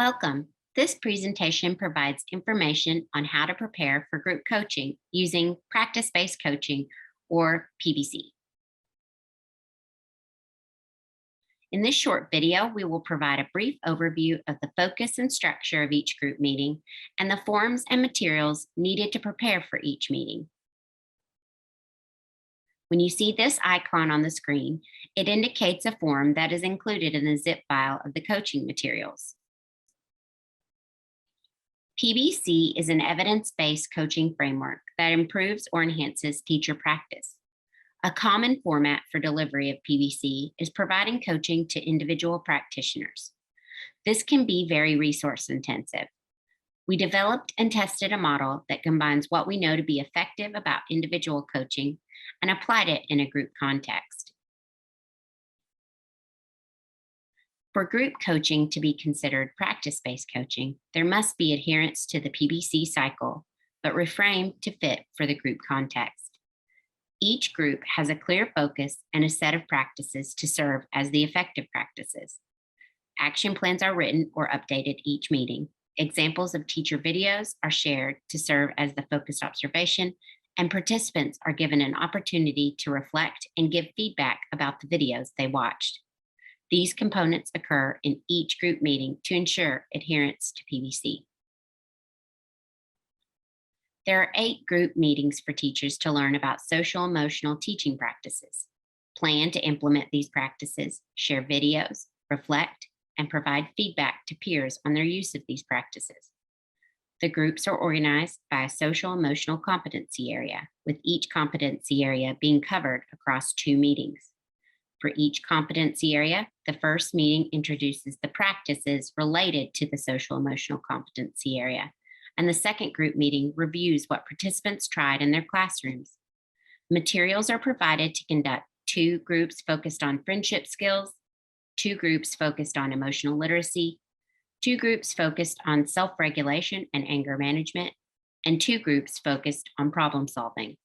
Welcome. This presentation provides information on how to prepare for group coaching using practice-based coaching or PBC. In this short video, we will provide a brief overview of the focus and structure of each group meeting and the forms and materials needed to prepare for each meeting. When you see this icon on the screen, it indicates a form that is included in the zip file of the coaching materials. PBC is an evidence-based coaching framework that improves or enhances teacher practice. A common format for delivery of PBC is providing coaching to individual practitioners. This can be very resource intensive. We developed and tested a model that combines what we know to be effective about individual coaching and applied it in a group context. For group coaching to be considered practice-based coaching, there must be adherence to the PBC cycle, but reframed to fit for the group context. Each group has a clear focus and a set of practices to serve as the effective practices. Action plans are written or updated each meeting. Examples of teacher videos are shared to serve as the focused observation, and participants are given an opportunity to reflect and give feedback about the videos they watched. These components occur in each group meeting to ensure adherence to PBC. There are 8 group meetings for teachers to learn about social emotional teaching practices. Plan to implement these practices, share videos, reflect, and provide feedback to peers on their use of these practices. The groups are organized by a social emotional competency area, with each competency area being covered across 2 meetings. For each competency area, the first meeting introduces the practices related to the social emotional competency area, and the second group meeting reviews what participants tried in their classrooms. Materials are provided to conduct 2 groups focused on friendship skills, 2 groups focused on emotional literacy, 2 groups focused on self-regulation and anger management, and 2 groups focused on problem solving.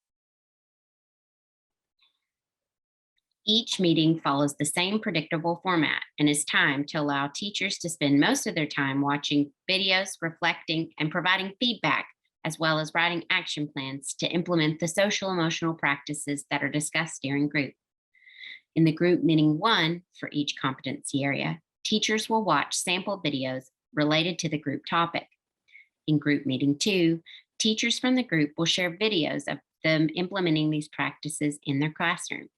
Each meeting follows the same predictable format and is timed to allow teachers to spend most of their time watching videos, reflecting, and providing feedback, as well as writing action plans to implement the social emotional practices that are discussed during group. In the group meeting 1 for each competency area, teachers will watch sample videos related to the group topic. In group meeting 2, teachers from the group will share videos of them implementing these practices in their classroom.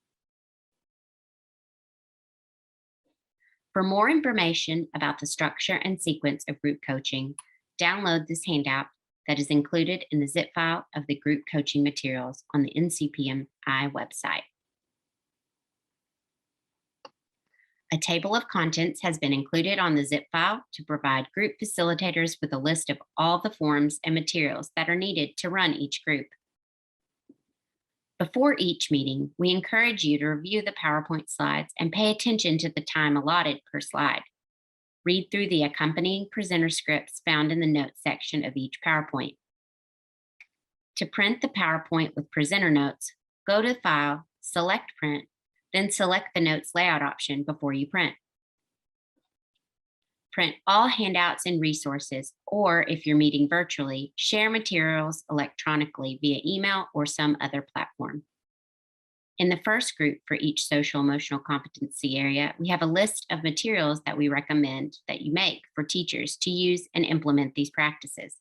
For more information about the structure and sequence of group coaching, download this handout that is included in the zip file of the group coaching materials on the NCPMI website. A table of contents has been included on the zip file to provide group facilitators with a list of all the forms and materials that are needed to run each group. Before each meeting, we encourage you to review the PowerPoint slides and pay attention to the time allotted per slide. Read through the accompanying presenter scripts found in the notes section of each PowerPoint. To print the PowerPoint with presenter notes, go to File, select Print, then select the Notes Layout option before you print. Print all handouts and resources, or if you're meeting virtually, share materials electronically via email or some other platform. In the first group for each social emotional competency area, we have a list of materials that we recommend that you make for teachers to use and implement these practices.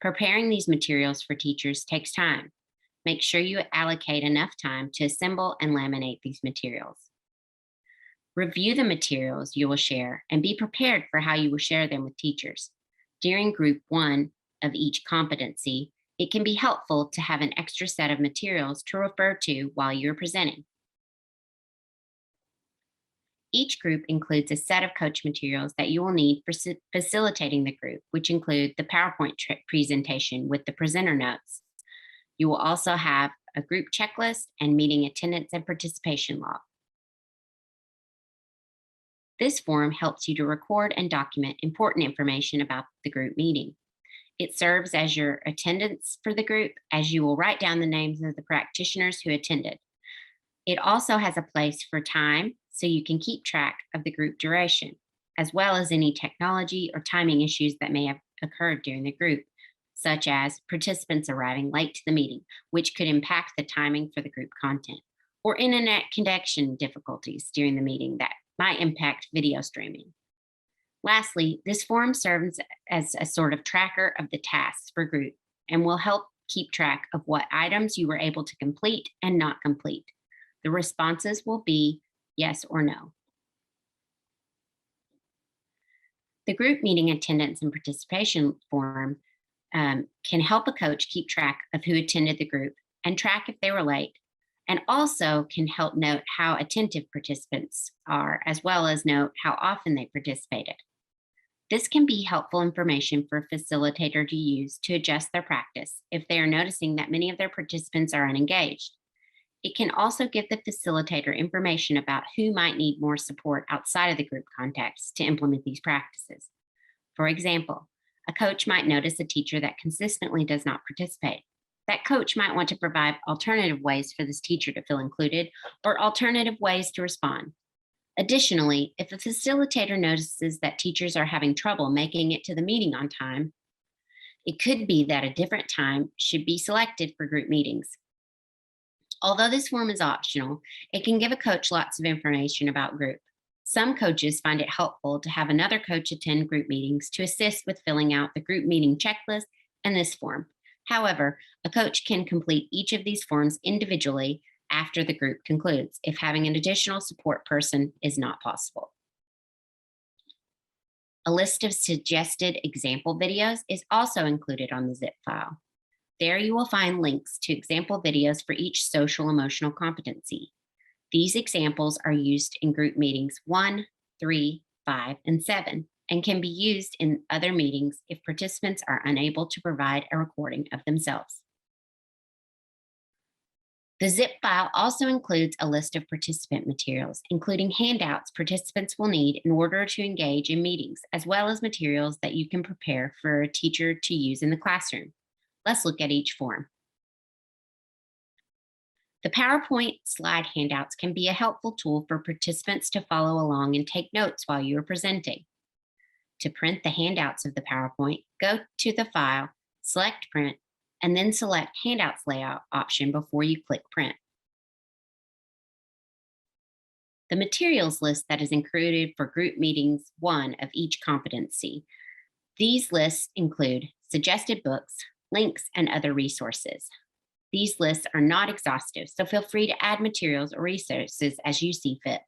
Preparing these materials for teachers takes time. Make sure you allocate enough time to assemble and laminate these materials. Review the materials you will share and be prepared for how you will share them with teachers. During group 1 of each competency, it can be helpful to have an extra set of materials to refer to while you're presenting. Each group includes a set of coach materials that you will need for facilitating the group, which include the PowerPoint presentation with the presenter notes. You will also have a group checklist and meeting attendance and participation log. This form helps you to record and document important information about the group meeting. It serves as your attendance for the group, as you will write down the names of the practitioners who attended. It also has a place for time, so you can keep track of the group duration. as well as any technology or timing issues that may have occurred during the group, such as participants arriving late to the meeting, which could impact the timing for the group content, or internet connection difficulties during the meeting that might impact video streaming. Lastly, this form serves as a sort of tracker of the tasks for group and will help keep track of what items you were able to complete and not complete. The responses will be yes or no. The group meeting attendance and participation form can help a coach keep track of who attended the group and track if they were late, and also can help note how attentive participants are, as well as note how often they participated. This can be helpful information for a facilitator to use to adjust their practice if they are noticing that many of their participants are unengaged. It can also give the facilitator information about who might need more support outside of the group context to implement these practices. For example, a coach might notice a teacher that consistently does not participate. That coach might want to provide alternative ways for this teacher to feel included or alternative ways to respond. Additionally, if a facilitator notices that teachers are having trouble making it to the meeting on time, it could be that a different time should be selected for group meetings. Although this form is optional, it can give a coach lots of information about group. Some coaches find it helpful to have another coach attend group meetings to assist with filling out the group meeting checklist and this form. However, a coach can complete each of these forms individually after the group concludes if having an additional support person is not possible. A list of suggested example videos is also included on the zip file. There you will find links to example videos for each social emotional competency. These examples are used in group meetings 1, 3, 5, and 7, and can be used in other meetings if participants are unable to provide a recording of themselves. The zip file also includes a list of participant materials, including handouts participants will need in order to engage in meetings, as well as materials that you can prepare for a teacher to use in the classroom. Let's look at each form. The PowerPoint slide handouts can be a helpful tool for participants to follow along and take notes while you are presenting. To print the handouts of the PowerPoint, go to the file, select print, and then select handouts layout option before you click print. The materials list that is included for group meetings 1 of each competency. These lists include suggested books, links, and other resources. These lists are not exhaustive, so feel free to add materials or resources as you see fit.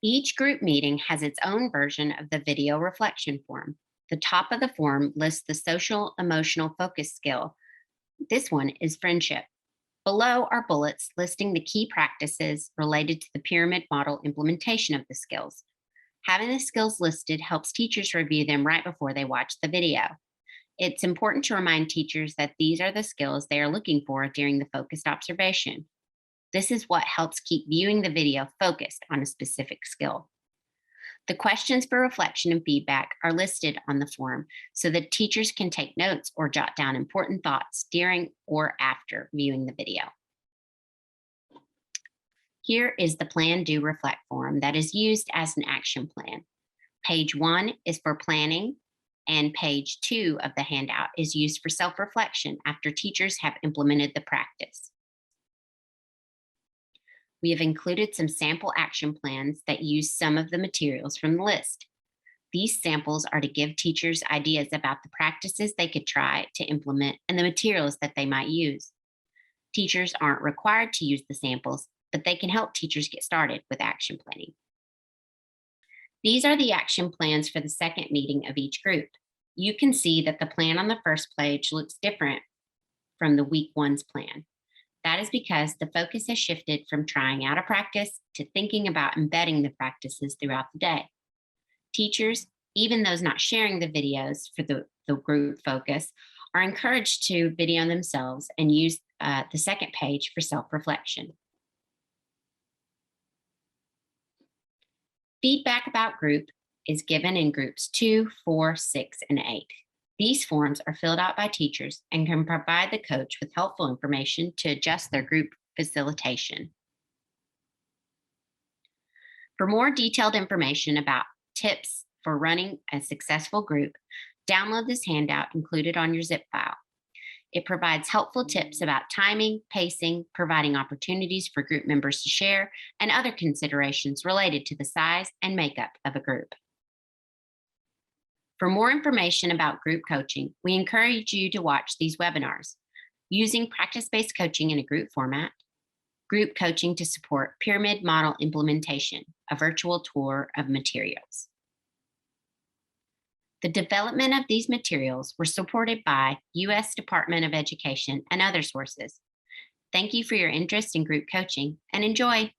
Each group meeting has its own version of the video reflection form. The top of the form lists the social emotional focus skill. This one is friendship. Below are bullets listing the key practices related to the pyramid model implementation of the skills. Having the skills listed helps teachers review them right before they watch the video. It's important to remind teachers that these are the skills they are looking for during the focused observation. This is what helps keep viewing the video focused on a specific skill. The questions for reflection and feedback are listed on the form so that teachers can take notes or jot down important thoughts during or after viewing the video. Here is the Plan, Do, Reflect form that is used as an action plan. Page 1 is for planning, and page 2 of the handout is used for self-reflection after teachers have implemented the practice. We have included some sample action plans that use some of the materials from the list. These samples are to give teachers ideas about the practices they could try to implement and the materials that they might use. Teachers aren't required to use the samples, but they can help teachers get started with action planning. These are the action plans for the second meeting of each group. You can see that the plan on the first page looks different from the week 1's plan. That is because the focus has shifted from trying out a practice to thinking about embedding the practices throughout the day. Teachers, even those not sharing the videos for the group focus, are encouraged to video themselves and use the second page for self-reflection. Feedback about group is given in groups 2, 4, 6, and 8. These forms are filled out by teachers and can provide the coach with helpful information to adjust their group facilitation. For more detailed information about tips for running a successful group, download this handout included on your zip file. It provides helpful tips about timing, pacing, providing opportunities for group members to share, and other considerations related to the size and makeup of a group. For more information about group coaching, we encourage you to watch these webinars: Using Practice-Based Coaching in a Group Format, Group Coaching to Support Pyramid Model Implementation, a virtual tour of materials. The development of these materials were supported by U.S. Department of Education and other sources. Thank you for your interest in group coaching, and enjoy.